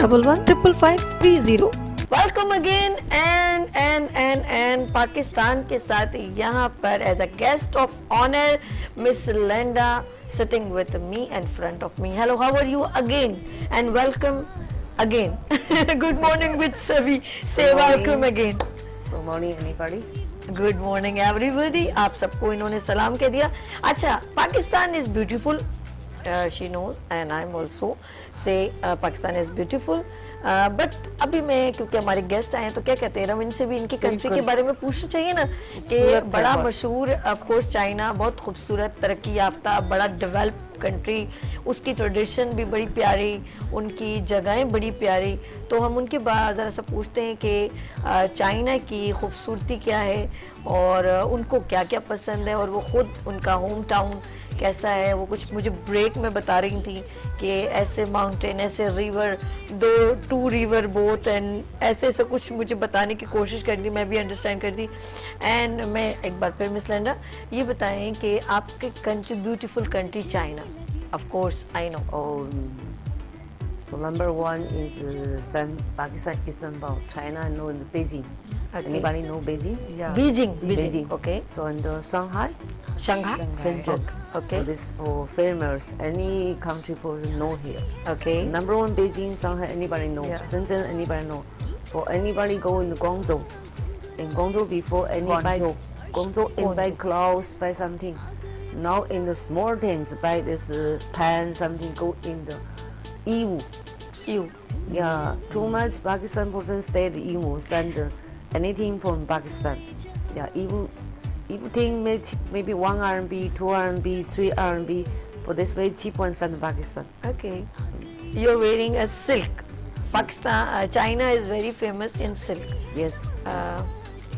0115530। Welcome again and Pakistan के साथ यहाँ पर as a guest of honour miss Linda sitting with me and front of me. Hello, how are you again? And welcome again. Good morning with Savi. Say welcome again. Good morning anybody. Good morning everybody. आप सबको इन्होंने सलाम कह दिया. अच्छा, Pakistan is beautiful. She knows and I'm also say Pakistan is beautiful. But अभी मैं क्योंकि हमारे गेस्ट आए हैं तो क्या कहते हैं रविंद्र से भी इनकी कंट्री के बारे में पूछना चाहिए ना कि बड़ा मशहूर ऑफ कोर्स चाइना, बहुत खूबसूरत, तरक्की याफ्ता, बड़ा डेवलप कंट्री, उसकी ट्रेडिशन भी बड़ी प्यारी, उनकी जगहें बड़ी प्यारी. तो हम उनके बाद ज़रा सा पूछते हैं कि चाइना की खूबसूरती क्या है और उनको क्या क्या पसंद है और वो ख़ुद उनका होम टाउन कैसा है. वो कुछ मुझे ब्रेक में बता रही थी कि ऐसे माउंटेन, ऐसे river, two river both and ऐसे ऐसा कुछ मुझे बताने की कोशिश कर दी, मैं भी अंडरस्टैंड कर दी. एंड मैं एक बार फिर मिस लिंडा ये बताएं कि आपके country, beautiful country China, of course I know. So number one is Pakistan, Istanbul. China, know Beijing. Okay. Anybody know Beijing? Yeah. Beijing. Okay. So in the Shanghai. Shenzhen. Okay. So this for famous. Any country person know here. Okay. Number one Beijing, Shanghai. Anybody know? Yeah. Shenzhen. Anybody know? For anybody go in Guangzhou. In Guangzhou before anybody. Guangzhou and buy clothes, buy something. Now in the small things, buy this pan something. Go in the Yiwu. Yeah, too much Pakistan person stay at Yiwu, send anything from Pakistan. Yeah, Yiwu thing maybe 1 RMB, 2 RMB, 3 RMB. For this very cheap one send Pakistan. Okay. You're wearing a silk. Pakistan, China is very famous in silk. Yes.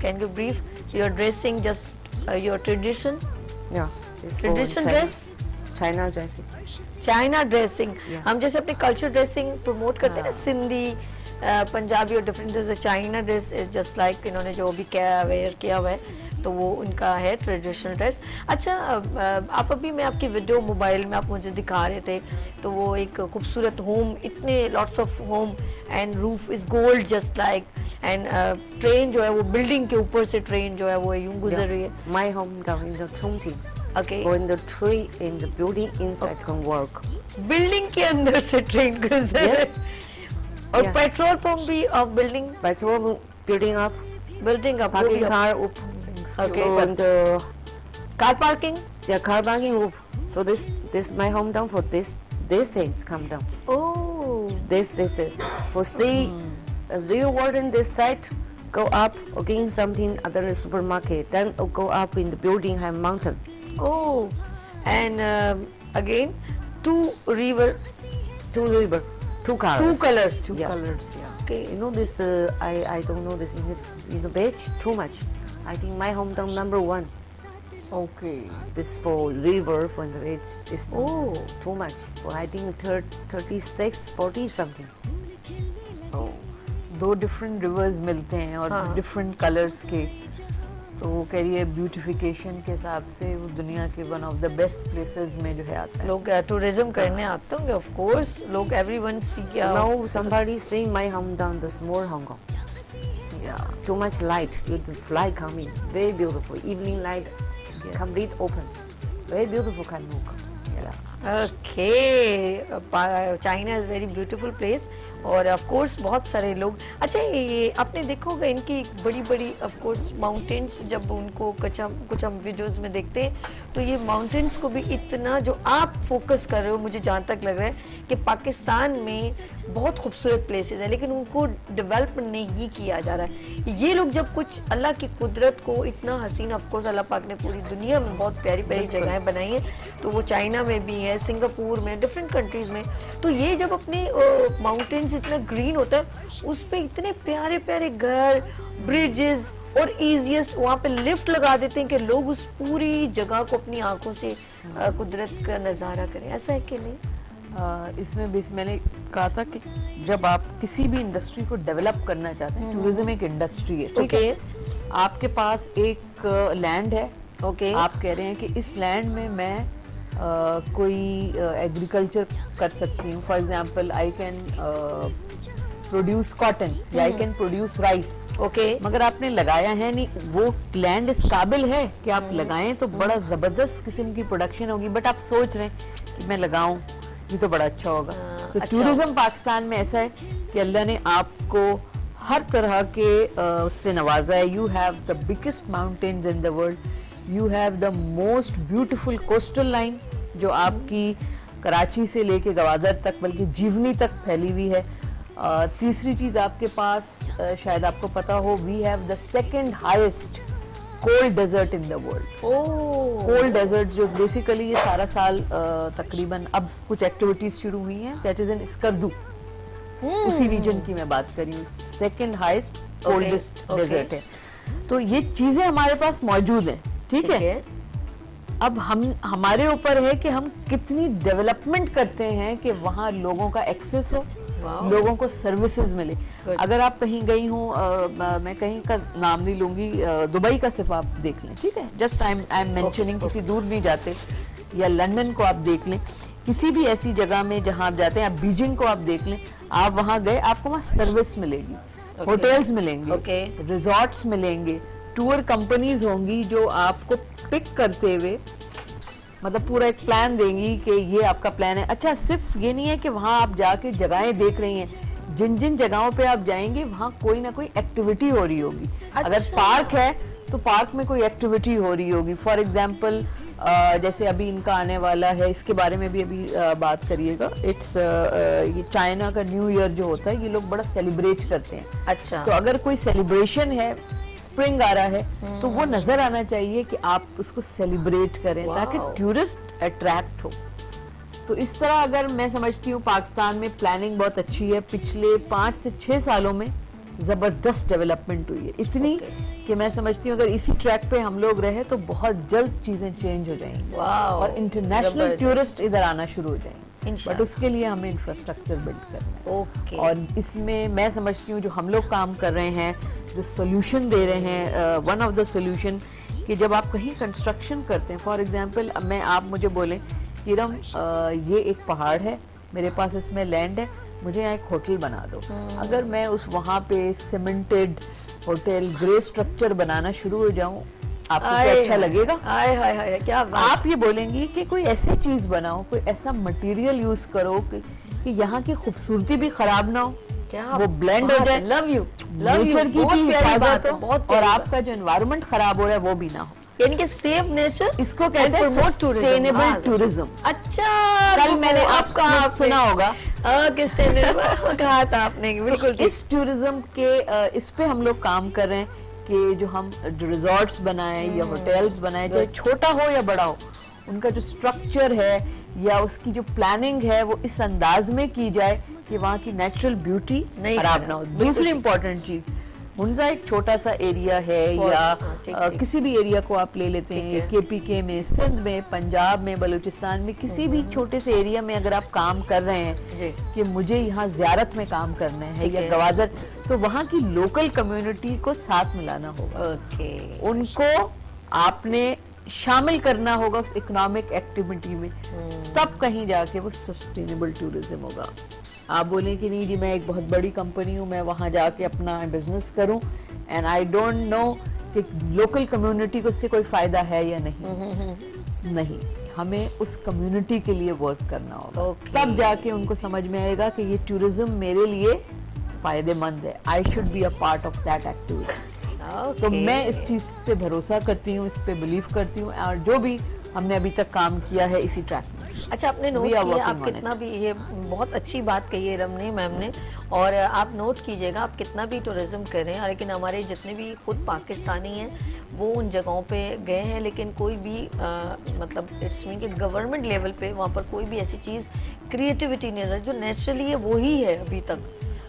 Can you brief your dressing, just your tradition? Yeah. Tradition dress? China dressing. China dressing. हम जैसे अपनी culture dressing promote करते हैं ना, सिंधी, पंजाबी और different. China dress is just like इन्होंने जो भी क्या वेयर किया हुआ है तो वो उनका है ट्रेडिशनल ड्रेस. अच्छा, आप अभी मैं आपकी वीडियो मोबाइल में आप मुझे दिखा रहे थे तो वो एक खूबसूरत होम, इतने lots of home and roof is gold just like, and train जो है वो बिल्डिंग के ऊपर से ट्रेन जो है वो यूं गुजर रही है. My home town in the Chongqing. Okay. Or in the tree in the building inside can work. Building के अंदर से ट्रेन गुजर. Yes. और पेट्रोल पंप भी of building. Petrol building up. Building up. Parking car up. Okay. So in the car parking. Yeah, car parking up. So this my hometown for these things come down. Oh. This is for see real world in this side. Go up again something other supermarket. Then go up in the building have mountain. Oh, and again two colors. Two colors. Yeah. Okay. You know this? I don't know this English. You know beach too much. I think my hometown number one. Okay. This for river for the beach is too much. For I think 36, 40 something. Oh. 2 different reverse मिलते हैं और different colours के. तो वो कह रही है beautification के हिसाब से वो दुनिया के one of the best places में जो है आता है. लोग टूरिज्म करने आते होंगे ऑफ कोर्स. लोग everyone see. Now somebody saying my hometown the small Hong Kong. Yeah, too much light. The fly coming, very beautiful. Evening light, complete open, very beautiful kind of. Okay. China is very beautiful place और of course बहुत सारे लोग. अच्छा, ये आपने देखा होगा इनकी बड़ी बड़ी ऑफ कोर्स माउंटेन्स, जब उनको कुछ हम वीडियोस में देखते हैं तो ये माउंटेन्स को भी इतना जो आप फोकस कर रहे हो, मुझे जहाँ तक लग रहा है कि पाकिस्तान में बहुत खूबसूरत प्लेसेस है लेकिन उनको डेवलप नहीं किया जा रहा है. ये लोग जब कुछ अल्लाह की कुदरत को इतना हसीन, ऑफ कोर्स अल्लाह पाक ने पूरी दुनिया में बहुत प्यारी प्यारी जगहें बनाई हैं, तो वो चाइना में भी है, सिंगापुर में, डिफरेंट कंट्रीज़ में. तो ये जब अपने माउंटेन्स इतना ग्रीन होता है, उस पर इतने प्यारे प्यारे घर, ब्रिजेस और ईजीएस्ट वहाँ पे लिफ्ट लगा देते हैं कि लोग उस पूरी जगह को अपनी आंखों से कुदरत का नज़ारा करें. ऐसा है कि नहीं? इसमें बेस मैंने कहा था कि जब आप किसी भी इंडस्ट्री को डेवलप करना चाहते हैं, टूरिज्म एक इंडस्ट्री है, ठीक है. आपके पास एक लैंड है. ओके. आप कह रहे हैं कि इस लैंड में मैं कोई एग्रीकल्चर कर सकती हूँ। For example I can produce cotton या I can produce rice. Okay, मगर आपने लगाया है नहीं, वो लैंड इस काबिल है कि आप लगाएं तो बड़ा जबरदस्त किस्म की प्रोडक्शन होगी, बट आप सोच रहे हैं कि मैं लगाऊं, ये तो बड़ा अच्छा होगा। तो अच्छा। टूरिज्म पाकिस्तान में ऐसा है कि अल्लाह ने आपको हर तरह के उससे नवाजा है। You have the biggest mountains in the world, you have the most beautiful coastal line जो आपकी कराची से लेके गवादर तक बल्कि जीवनी तक फैली हुई है। तीसरी चीज आपके पास शायद आपको पता हो, we have the second highest cold desert in the world. Cold desert जो बेसिकली ये सारा साल तकरीबन अब कुछ एक्टिविटीज शुरू हुई हैं, दैट इज इन स्कर्दू, उसी रीजन की मैं बात कर रही हूँ। सेकंड हाईएस्ट कोल्डेस्ट डेजर्ट है। तो ये चीजें हमारे पास मौजूद हैं, ठीक है। अब हमारे ऊपर है कि हम कितनी डेवलपमेंट करते हैं कि वहाँ लोगों का एक्सेस हो, लोगों को सर्विसेज मिले। अगर आप कहीं गई हो, मैं कहीं का नाम नहीं लूंगी, दुबई का सिर्फ आप देख लें, ठीक है, जस्ट आई एम मेंशनिंग, किसी दूर नहीं जाते, या लंदन को आप देख लें, किसी भी ऐसी जगह में जहां आप जाते हैं, आप बीजिंग को आप देख लें, आप वहां गए, आपको वहां सर्विस मिलेगी, होटल्स मिलेंगे, रिजॉर्ट्स मिलेंगे, टूर कंपनीज होंगी जो आपको पिक करते हुए मतलब पूरा एक प्लान देंगी कि ये आपका प्लान है। अच्छा, सिर्फ ये नहीं है कि वहां आप जाके जगहें देख रही हैं, जिन जिन जगहों पे आप जाएंगे वहां कोई ना कोई एक्टिविटी हो रही होगी। अगर पार्क है तो पार्क में कोई एक्टिविटी हो रही होगी। फॉर एग्जाम्पल जैसे अभी इनका आने वाला है, इसके बारे में भी अभी बात करिएगा। इट्स ये चाइना का न्यू ईयर जो होता है, ये लोग बड़ा सेलिब्रेट करते हैं। अच्छा, तो अगर कोई सेलिब्रेशन है, स्प्रिंग आ रहा है, तो वो नजर आना चाहिए कि आप उसको सेलिब्रेट करें ताकि टूरिस्ट अट्रैक्ट हो। तो इस तरह अगर मैं समझती हूँ पाकिस्तान में प्लानिंग बहुत अच्छी है। पिछले 5 से 6 सालों में जबरदस्त डेवलपमेंट हुई है, इतनी कि मैं समझती हूँ अगर इसी ट्रैक पे हम लोग रहे तो बहुत जल्द चीजें चेंज हो जाएंगी और इंटरनेशनल टूरिस्ट इधर आना शुरू हो जाएंगे। बट उसके लिए हमें इंफ्रास्ट्रक्चर बिल्ड करना है। और इसमें मैं समझती हूँ जो हम लोग काम कर रहे हैं, जो सोल्यूशन दे रहे हैं, वन ऑफ द सोल्यूशन कि जब आप कहीं कंस्ट्रक्शन करते हैं, फॉर एग्जांपल मैं आप मुझे बोलें कि रम ये एक पहाड़ है, मेरे पास इसमें लैंड है, मुझे यहाँ एक होटल बना दो। अगर मैं उस वहाँ पे सीमेंटेड होटल ग्रे स्ट्रक्चर बनाना शुरू हो जाऊँ, आपको क्या अच्छा लगेगा? क्या आप ये बोलेंगी कि कोई ऐसी चीज बनाओ, कोई ऐसा मटेरियल यूज करो कि यहाँ की खूबसूरती भी खराब ना हो, वो ब्लेंड हो जाए, लव यू नेचर की भी हिफाजत हो और आपका जो एनवायरनमेंट खराब हो रहा है वो भी ना हो। यानी कि सेव नेचर, इसको कहते हैं सस्टेनेबल टूरिज्म। अच्छा, कल मैंने आपका सुना होगा कहा था आपने, बिल्कुल। इस टूरिज्म के इस पे हम लोग काम कर रहे हैं कि जो हम रिजॉर्ट्स बनाएं या होटल्स बनाएं, चाहे छोटा हो या बड़ा हो, उनका जो स्ट्रक्चर है या उसकी जो प्लानिंग है वो इस अंदाज में की जाए कि वहाँ की नेचुरल ब्यूटी खराब ना हो। दूसरी इम्पोर्टेंट चीज, मुंजा एक छोटा सा एरिया है या किसी भी एरिया को आप ले लेते हैं, KPK में, सिंध में, पंजाब में, बलूचिस्तान में, किसी भी छोटे से एरिया में अगर आप काम कर रहे हैं कि मुझे यहाँ ज़ियारत में काम करना है या गवादर, तो वहाँ की लोकल कम्युनिटी को साथ मिलाना होगा। उनको आपने शामिल करना होगा उस इकोनॉमिक एक्टिविटी में, तब कहीं जाके वो सस्टेनेबल टूरिज्म होगा। आप बोलें कि नहीं जी मैं एक बहुत बड़ी कंपनी हूँ, मैं वहाँ जाके अपना बिजनेस करूँ एंड आई डोंट नो कि लोकल कम्युनिटी को इससे कोई फायदा है या नहीं। नहीं, हमें उस कम्युनिटी के लिए वर्क करना होगा, तब जाके उनको समझ में आएगा कि ये टूरिज्म मेरे लिए फायदेमंद है, I should be a part of that activity. तो मैं इस चीज पे भरोसा करती हूँ, इस पे बिलीव करती हूँ और जो भी हमने अभी तक काम किया है इसी ट्रैक में। अच्छा, आपने नोट किया, आप कितना भी, ये बहुत अच्छी बात कही है रमनी मैम ने, और आप नोट कीजिएगा, आप कितना भी टूरिज्म करें, लेकिन हमारे जितने भी खुद पाकिस्तानी हैं वो उन जगहों पे गए हैं, लेकिन कोई भी मतलब इट्स मीन कि गवर्नमेंट लेवल पे वहाँ पर कोई भी ऐसी चीज़ क्रिएटिविटी नहीं है जो नेचुरली है, वो ही है अभी तक।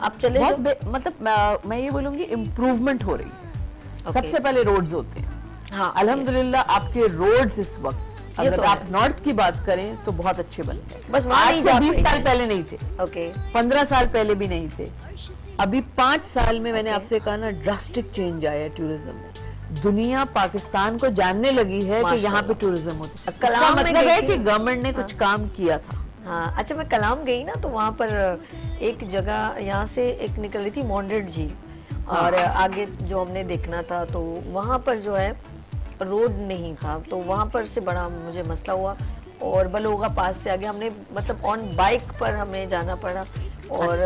आप चले मतलब मैं ये बोलूँगी इम्प्रूवमेंट हो रही है। सबसे पहले रोड्स होते हैं, हाँ, अल्हम्दुलिल्लाह आपके रोड्स इस वक्त, अगर आप नॉर्थ की बात करें तो बहुत अच्छे बन गए, बस आज से 20 साल पहले नहीं थे, 15 साल पहले भी नहीं थे, अभी 5 साल में मैंने आपसे कहा ना ड्रास्टिक चेंज आया है टूरिज्म में। दुनिया पाकिस्तान को जानने लगी है कि यहाँ पे टूरिज्म होता है। कलाम इसका में मतलब गई है थी। कि गवर्नमेंट ने कुछ काम किया था। हाँ, अच्छा मैं कलाम गई ना तो वहाँ पर एक जगह यहाँ से एक निकल रही थी मॉन्ड्रेड झील, और आगे जो हमने देखना था तो वहाँ पर जो है रोड नहीं था, तो वहाँ पर से बड़ा मुझे मसला हुआ, और बलोगा पास से आगे हमने मतलब ऑन बाइक पर हमें जाना पड़ा, और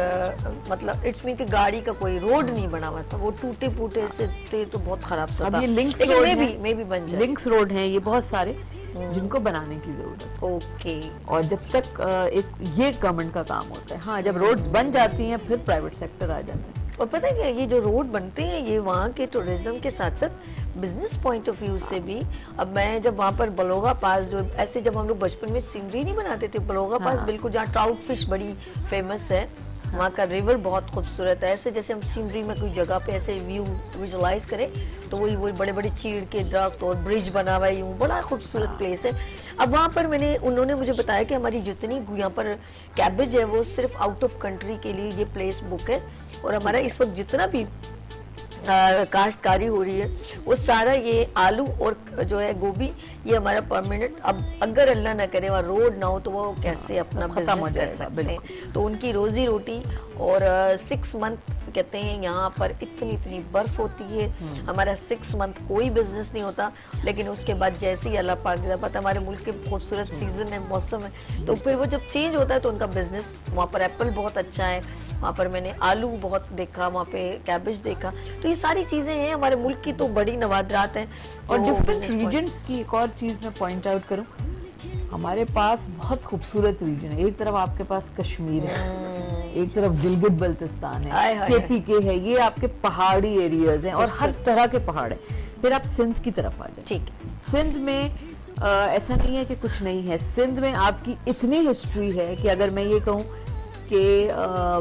मतलब इट्स मीन कि गाड़ी का कोई रोड नहीं बना हुआ था, वो टूटे फूटे से थे तो बहुत खराब सा अब था। ये लिंक्स लेकिन रोड मे भी बन जाए। लिंक्स रोड हैं ये बहुत सारे जिनको बनाने की जरूरत है। ओके, और जब तक एक ये गवर्नमेंट का काम होता है। हाँ, जब रोड्स बन जाती हैं फिर प्राइवेट सेक्टर आ जाता है। और पता है क्या, ये जो रोड बनते हैं ये वहाँ के टूरिज्म के साथ साथ बिजनेस पॉइंट ऑफ व्यू से भी। अब मैं जब वहाँ पर बलोगा पास, जो ऐसे जब हम लोग बचपन में सीनरी नहीं बनाते थे, बलोगा पास बिल्कुल जहाँ ट्राउट फिश बड़ी फेमस है, वहाँ का रिवर बहुत खूबसूरत है। ऐसे जैसे हम सीनरी में कोई जगह पे ऐसे व्यू विजुलाइज करें तो वही बड़े बड़े चीड़ के दरख्त और ब्रिज बना हुआ है, यूँ बड़ा खूबसूरत प्लेस है। अब वहाँ पर उन्होंने मुझे बताया कि हमारी जितनी यहाँ पर कैबेज है वो सिर्फ आउट ऑफ कंट्री के लिए ये प्लेस बुक है, और हमारा इस वक्त जितना भी काश्तकारी हो रही है वो सारा ये आलू और जो है गोभी, ये हमारा परमानेंट। अब अगर अल्लाह ना करे वहाँ रोड ना हो तो वो कैसे अपना बिजनेस कर सकते हैं, तो उनकी रोजी रोटी। और 6 मंथ कहते हैं यहाँ पर इतनी बर्फ होती है, हमारा 6 मंथ कोई बिजनेस नहीं होता, लेकिन उसके बाद जैसे ही अल्लाह पाक ने पता हमारे मुल्क के खूबसूरत सीजन है, मौसम है, तो फिर वो जब चेंज होता है तो उनका बिजनेस, वहाँ पर एप्पल बहुत अच्छा है, वहाँ पर मैंने आलू बहुत देखा, वहाँ पे कैबेज देखा, तो ये सारी चीजें हैं हमारे मुल्क की तो बड़ी नवादरात हैं। और तो डिफरेंट business point- रीजन्स की एक और चीज मैं पॉइंट आउट करूं, हमारे पास बहुत खूबसूरत रीजन है। एक तरफ आपके पास कश्मीर है, एक तरफ गिलगित बल्तिस्तान हाय, है, हाय, केपीके है, ये आपके पहाड़ी एरियाज हैं और हर तरह के पहाड़ है। फिर आप सिंध की तरफ आ जाए। ठीक, सिंध में ऐसा नहीं है कि कुछ नहीं है, सिंध में आपकी इतनी हिस्ट्री है कि अगर मैं ये कहूँ कि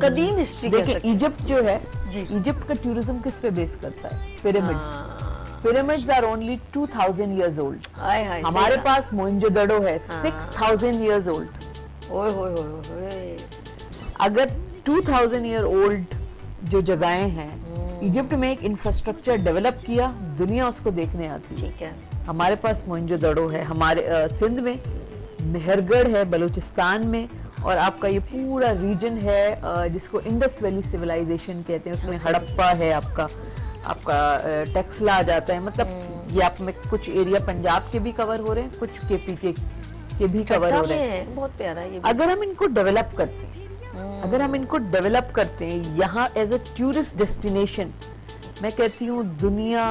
कदीम हिस्ट्री कह देखिए, सकते हैं। इजिप्ट जो है, जी। इजिप्ट का टूरिज्म किस पे बेस करता है? Pyramids. Pyramids are only 2000 years old। हाय हाय, हमारे सही पास मोइंजोदड़ो है 6000 years old। कहा। ओए होए होए होए। अगर 2000 year old जो जगहें हैं, इजिप्ट में एक इंफ्रास्ट्रक्चर डेवलप किया, दुनिया उसको देखने आती है। ठीक है, हमारे पास मोइंजोदड़ो है, हमारे सिंध में मेहरगढ़ है, बलूचिस्तान में, और आपका ये पूरा रीजन है जिसको इंडस वैली सिविलाइजेशन कहते हैं, उसमें हड़प्पा है, आपका टेक्सला आ जाता है। मतलब ये आप में कुछ एरिया पंजाब के भी कवर हो रहे हैं, कुछ केपीके के भी कवर हो रहे हैं। है बहुत प्यारा ये भी। अगर हम इनको डेवलप करते हैं, अगर हम इनको डेवलप करते हैं यहाँ एज अ टूरिस्ट डेस्टिनेशन, मैं कहती हूँ दुनिया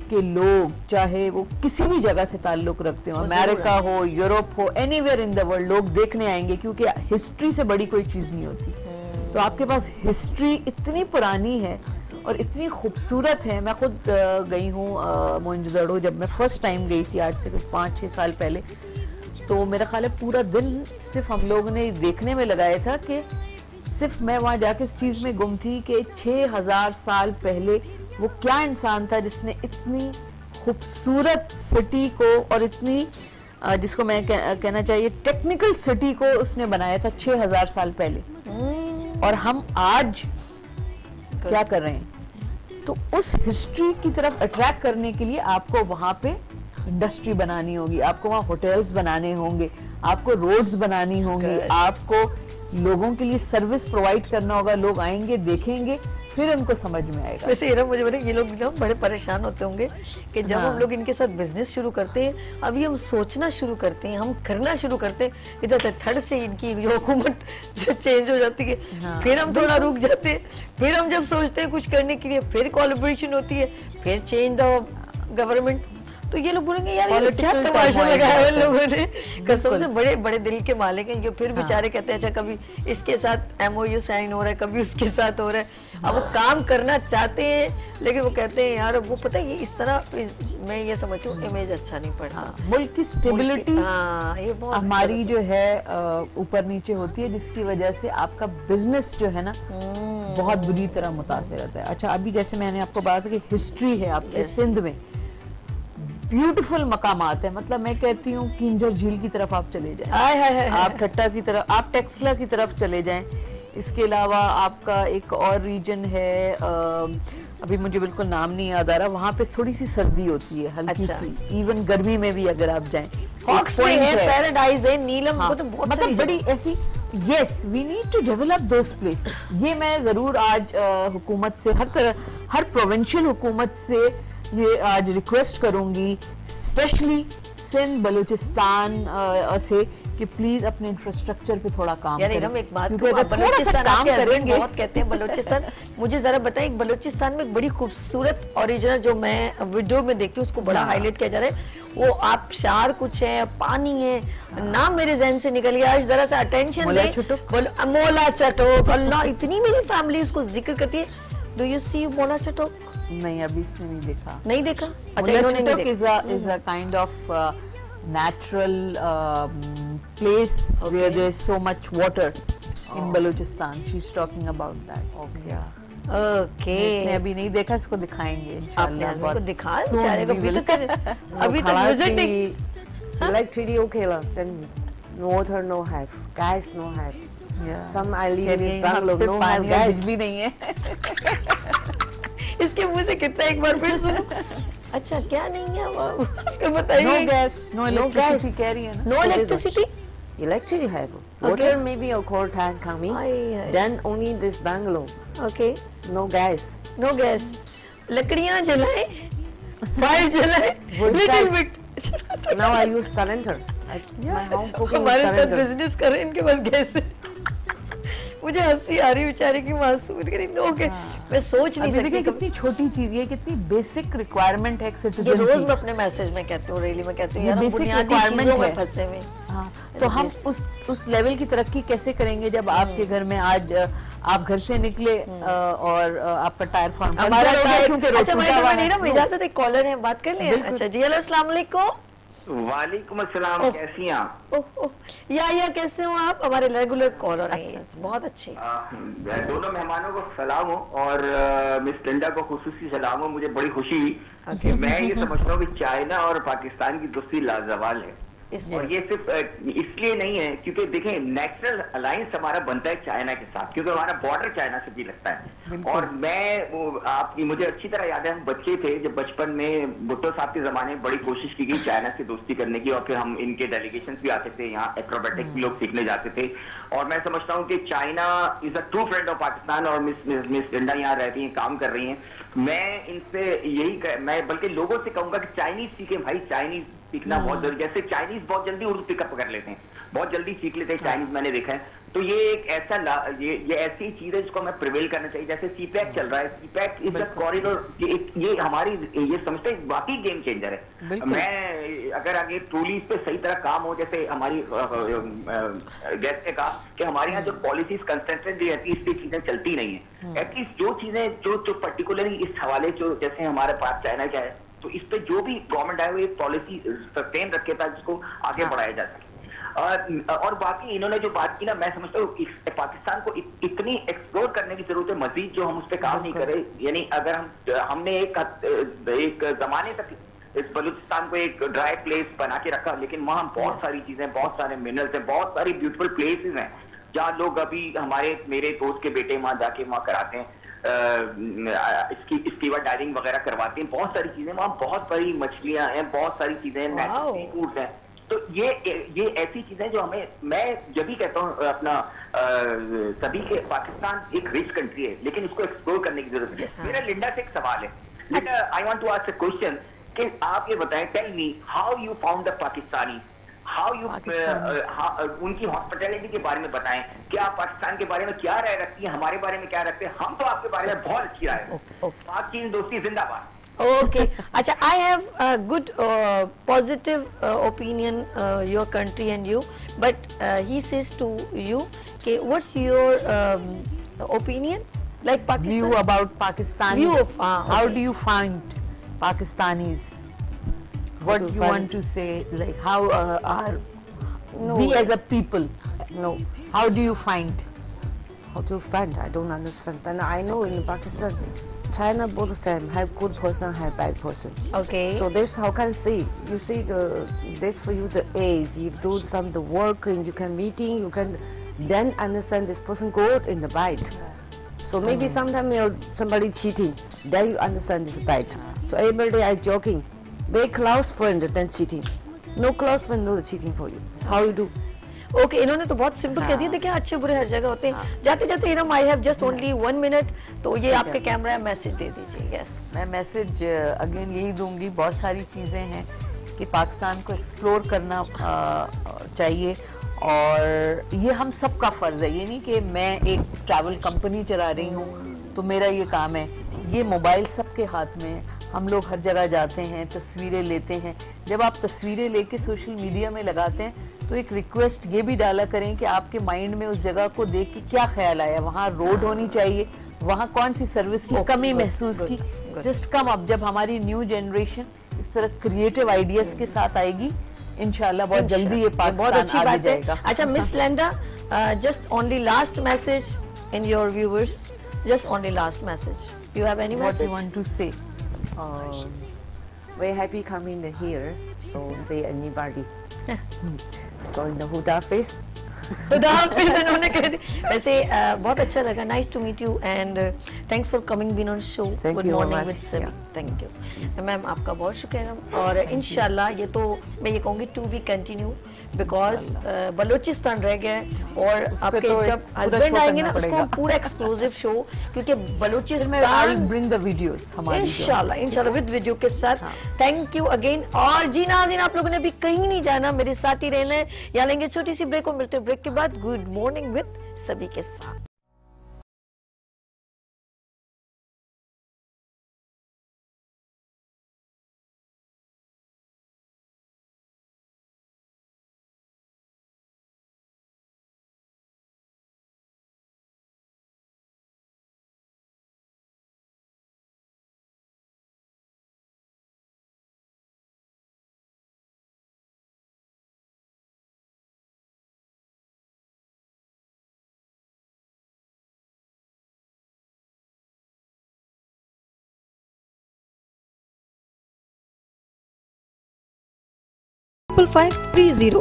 के लोग चाहे वो किसी भी जगह से ताल्लुक रखते हो, अमेरिका हो, यूरोप हो, एनीवेयर इन द वर्ल्ड, लोग देखने आएंगे, क्योंकि हिस्ट्री से बड़ी कोई चीज नहीं होती। तो आपके पास हिस्ट्री इतनी पुरानी है और इतनी खूबसूरत है। मैं खुद गई हूँ मोइंजोदड़ो, जब मैं फर्स्ट टाइम गई थी आज से कुछ 5-6 साल पहले, तो मेरा ख्याल है पूरा दिन सिर्फ हम लोगों ने देखने में लगाया था कि सिर्फ मैं वहाँ जाके इस चीज में गुम थी कि 6000 साल पहले वो क्या इंसान था जिसने इतनी खूबसूरत सिटी को और इतनी जिसको मैं कहना चाहिए टेक्निकल सिटी को उसने बनाया था 6000 साल पहले, और हम आज क्या कर रहे हैं। तो उस हिस्ट्री की तरफ अट्रैक्ट करने के लिए आपको वहां पे इंडस्ट्री बनानी होगी, आपको वहाँ होटल्स बनाने होंगे, आपको रोड्स बनानी होंगी, आपको लोगों के लिए सर्विस प्रोवाइड करना होगा। लोग आएंगे, देखेंगे, फिर उनको समझ में आएगा। वैसे मुझे बता, ये लोग ना बड़े परेशान होते होंगे कि जब हम लोग इनके साथ बिजनेस शुरू करते हैं, अभी हम सोचना शुरू करते हैं, हम करना शुरू करते हैं, इधर थर्ड से इनकी जो हुकूमत जो चेंज हो जाती है, फिर हम थोड़ा रुक जाते हैं, फिर हम जब कोशिश हैं कुछ करने के लिए, फिर कोलैबोरेशन होती है, फिर चेंज द गवर्नमेंट, तो ये लोग बोलेंगे यार ये क्या तमाशा लगाया है लोगों ने। कसम से बड़े बड़े दिल के मालिक हैं जो फिर बेचारे कहते हैं अच्छा कभी इसके साथ MOU साइन हो रहा है, कभी उसके साथ हो रहा है। अब वो काम करना चाहते हैं लेकिन वो कहते हैं यार वो पता है ये इस तरह, मैं ये समझती हूँ इमेज अच्छा नहीं पड़ता। मुल्क की स्टेबिलिटी ये बहुत हमारी जो है ऊपर नीचे होती है, जिसकी वजह से आपका बिजनेस जो है ना बहुत बुरी तरह मुतासिर रहता है। अच्छा, अभी जैसे मैंने आपको बात की हिस्ट्री है आपके सिंध में, ब्यूटीफुल मकामात है। मतलब मैं कहती हूँ किंजर झील की तरफ आप चले जाएं, आप ठट्टा की तरफ, आप टेक्सला की तरफ चले जाएं, इसके अलावा आपका एक और रीजन है, अभी मुझे बिल्कुल नाम नहीं याद आ रहा, वहाँ पे थोड़ी सी सर्दी होती है हल्की अच्छा। सी, इवन गर्मी में भी अगर आप जाएं। हॉक्स में है, पैराडाइज है, नीलम, हाँ, वो तो बहुत मतलब सारी बड़ी जगह। ऐसी, yes we need to develop those places. ये मैं जरूर आज हुकूमत से, हर प्रोविंशियल हुकूमत से ये आज रिक्वेस्ट करूंगी, स्पेशली सिंध बलूचिस्तान से, कि प्लीज अपने इंफ्रास्ट्रक्चर पे थोड़ा काम यार करें। इरम, एक बात क्योंकि को, अगर आप थोड़ा सा बलूचिस्तान, काम आपके हस्बैंड करेंगे, बहुत कहते हैं बलूचिस्तान, मुझे जरा बताएं, बलूचिस्तान में एक बड़ी खूबसूरत ओरिजिनल जो मैं वीडियो में देखती हूँ उसको बड़ा हाईलाइट किया जा रहा है, वो आबशार कुछ है, पानी है, नाम मेरे जहन से निकल गया, आज जरा सा अटेंशन मोला दे। चटोक। मोला चटोक, अल्लाह, इतनी मेरी फैमिली उसको जिक्र करती है। डू यू सी मोला चटोक? नहीं अभी इसने नहीं देखा। नहीं देखा? अच्छा, मोला इन्होंने नहीं चटोक देखा। is a kind of natural place where there is so much water in Balochistan. She's talking about that. Okay. Okay, इसने अभी नहीं देखा, इसको दिखाएंगे आपने इंशाल्लाह। हस्बैंड को बहुत दिखा soon बेचारे को, we अभी will. तक अभी तक विजिट नहीं। Electricity okay lah. Then no water, no have. Gas, no have. Yeah. Some I live कह in रही this है, यहाँ bungalow, पे no have पानी और gas. बिजली नहीं है। इसके मुंह से कितना, एक बार फिर सुनो। अच्छा, क्या नहीं है वो? No बताइए। gas, no No electricity gas. कह रही है ना। No electricity? Electricity have. Water maybe a cold tank coming. Aye. Then only this bungalow. Okay, No gas. No gas, लकड़ियां जलाए, फायर जलाए, Wood लिटिल side. बिट। Now I use cylinder. My home cooking हमारे is साथ cylinder. Business कर रहे हैं, इनके पास गैस है। मुझे हंसी आ रही बेचारे की, मासूम कह रही, नो गैस। मैं सोच नहीं अभी देखिए सकती। कितनी छोटी चीज है, कितनी बेसिक रिक्वायरमेंट है एक ये सिटीजन रोज की। मैं अपने मैसेज में कहती हूँ, रेली में कहती हूँ, ये यार हम basic बुनियादी requirement चीजों में है। फंसे हुए। हाँ, तो हम उस लेवल की तरक्की कैसे करेंगे जब आपके घर में आज आप घर से निकले और आपका टायर फॉर्म हमारा टाइम, क्योंकि रोड अच्छा टूटा मैं हुआ नहीं है। ना, इजाजत, एक कॉलर है, बात कर लें। बिल्कुल। अच्छा जी, हेलो, अस्सलाम वालेकुम। वालेकुम अस्सलाम, ओह। कैसी हैं आप? ओह ओह, या कैसे हो आप? हमारे रेगुलर कॉलर हैं, बहुत अच्छे। दोनों मेहमानों को सलाम हो और मिस लिंडा को खुसूसी सलाम हो। मुझे बड़ी खुशी हुई कि मैं ये समझता हूँ कि चाइना और पाकिस्तान की दोस्ती लाजवाल है। इसमें और ये सिर्फ इसलिए नहीं है क्योंकि देखें, नेशनल अलायंस हमारा बनता है चाइना के साथ, क्योंकि हमारा बॉर्डर चाइना से भी लगता है। और मैं मुझे अच्छी तरह याद है, हम बच्चे थे जब बचपन में भुट्टो साहब के जमाने में बड़ी कोशिश की गई चाइना से दोस्ती करने की, और फिर हम इनके डेलीगेशन भी आते थे यहाँ, एक्रोबेटिक्स भी लोग सीखने जाते थे। और मैं समझता हूँ कि China is a true friend of Pakistan, और मिस लिंडा यहाँ रहती हैं, काम कर रही हैं। मैं इनसे मैं बल्कि लोगों से कहूंगा कि चाइनीज सीखें भाई, चाइनीज सीखना बहुत जरूरी। जैसे चाइनीज बहुत जल्दी उर्दू पिकअप कर लेते हैं, बहुत जल्दी सीख लेते हैं चाइनीज, मैंने देखा है। तो ये एक ऐसा ये ऐसी चीज है जिसको हमें प्रिवेल करना चाहिए। जैसे सीपैक चल रहा है, सीपैक इज द कॉरिडोर, ये हमारी ये समझते हैं वाकई गेम चेंजर है। मैं अगर आगे ट्रूली इस पे सही तरह काम हो, जैसे हमारी गेस्ट ने कहा कि हमारे यहाँ जो पॉलिसीज कंसंट्रेट रहती है, इस पे चीजें चलती नहीं है। एटलीस्ट जो चीजें जो पर्टिकुलरली इस हवाले जो जैसे हमारे पास चाइना का है, तो इस पे जो भी गवर्नमेंट आए वो एक पॉलिसी सस्टेन रखे था जिसको आगे बढ़ाया जा सके। और बाकी इन्होंने जो बात की ना, मैं समझता हूँ पाकिस्तान को इतनी एक्सप्लोर करने की जरूरत है मजीद, जो हम उस पर काम नहीं करे। यानी अगर हमने एक जमाने तक इस बलूचिस्तान को एक ड्राई प्लेस बना के रखा, लेकिन वहाँ बहुत सारी चीजें, बहुत सारे मिनरल्स हैं, बहुत सारी ब्यूटीफुल प्लेसेस हैं जहाँ लोग अभी मेरे दोस्त के बेटे वहाँ जाके वहाँ कराते हैं, स्कीवा डाइविंग वगैरह करवाते हैं। बहुत सारी चीजें वहाँ, बहुत सारी मछलियां हैं, बहुत सारी चीजें हैं, नेचुरल सी फूड्स हैं। तो ये ऐसी चीजें जो हमें, मैं जब भी कहता हूँ अपना सभी के, पाकिस्तान एक रिच कंट्री है, लेकिन इसको एक्सप्लोर करने की जरूरत है। मेरा लिंडा से एक सवाल है, Linda, I want to ask a question कि आप ये बताएं, tell me how you found the Pakistani, how you उनकी हॉस्पिटैलिटी के बारे में बताएं कि आप पाकिस्तान के बारे में क्या राय रखती हैं, हमारे बारे में क्या रखते हैं। हम तो आपके बारे में बहुत अच्छी राय है। पाक चीन दोस्ती जिंदाबाद। Okay. Acha, I have a good positive opinion your country and you, but he says to you, okay, what's your opinion like Pakistan? View about Pakistan. View of how okay. do you find Pakistanis? What do you want to say? Like how are we as a people? No. How do you find? How to find? I don't understand. And I know in Pakistan, China both same, have good person, have bad person. Okay. So this how can see? You see this for you the age. You do some the work and you can meeting. You can then understand this person good in the bite. So maybe sometimes somebody cheating, then you understand this bite. So every day I joking, very close friend then cheating, no close friend no cheating for you. How you do? Okay इन्होंने तो बहुत simple कह दिया, देखिए अच्छे बुरे हर जगह होते हैं। जाते जाते I have just only 1 minute, तो ये आपके कैमरा मैसेज दे दीजिए। यस, मैं मैसेज अगेन यही दूंगी, बहुत सारी चीज़ें हैं कि पाकिस्तान को एक्सप्लोर करना चाहिए, और ये हम सब का फ़र्ज़ है। ये नहीं कि मैं एक ट्रैवल कंपनी चला रही हूँ तो मेरा ये काम है, ये मोबाइल सबके हाथ में है। हम लोग हर जगह जाते हैं, तस्वीरें लेते हैं। जब आप तस्वीरें लेके सोशल मीडिया में लगाते हैं तो एक रिक्वेस्ट ये भी डाला करें कि आपके माइंड में उस जगह को देख के क्या ख्याल आया, वहाँ रोड होनी चाहिए, वहाँ कौन सी सर्विस की कमी महसूस की। जस्ट कम अप, जब हमारी न्यू जनरेशन इस तरह क्रिएटिव आइडियाज के साथ आएगी, इंशाल्लाह बहुत जल्दी ये पाकिस्तान बहुत अच्छी बात है। अच्छा miss Linda, just only last message in your viewers, just only last message, you have any what message? You want to say? Very happy coming here, so say anybody. So in the Huda face. खुदा हाफिज़ इन्होंने कह दी। वैसे बहुत अच्छा लगा, nice to meet you and thanks for coming been on show. Good morning with सभी। Thank you ma'am, आपका बहुत शुक्रिया। और इंशाल्लाह ये तो मैं ये कहूँगी to be continue, because Balochistan रह गया और आपके जब हस्बैंड आएंगे ना उसको पूरा एक्सक्लूसिव शो, क्योंकि बलूचिस्तान ब्रिंग द वीडियोस हमारी इंशाल्लाह विद वीडियो के साथ। Thank you again. और जी नाज़रीन, आप लोगों ने भी कहीं नहीं जाना, मेरे साथ ही रहना है। यहाँ लेंगे छोटी सी ब्रेक और मिलते हैं ब्रेक के बाद गुड मॉर्निंग विद सभी के साथ। Five 30